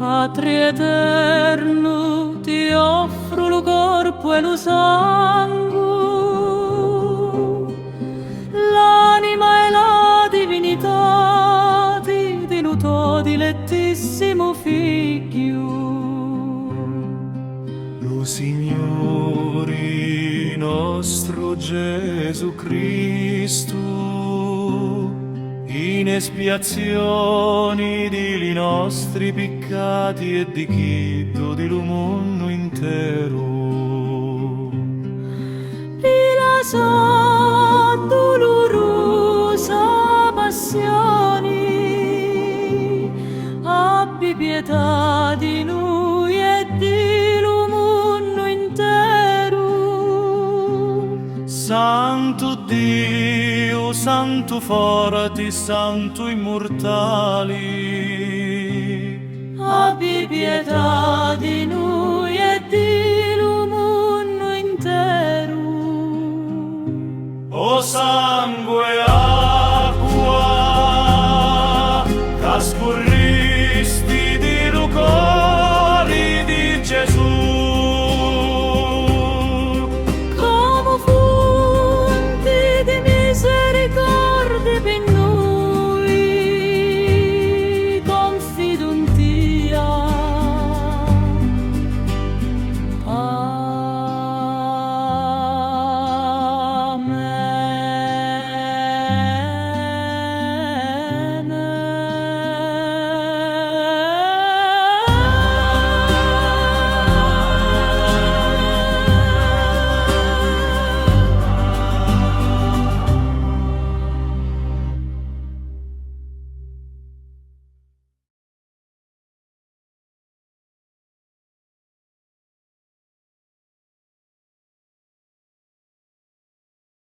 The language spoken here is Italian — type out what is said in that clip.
Patria eterno, ti offro lo corpo e lo sangue, l'anima e la divinità di lo tuo dilettissimo figlio. Lo Signore nostro Gesù Cristo, in espiazione di nostri peccati e di chitto di lo mondo intero. Per la sua dolorosa passione, abbi pietà di noi e di lo mondo intero. Santo Dio, Santo forte, Santo immortale, Abbi pietà di noi e di lo mondo intero. o sangue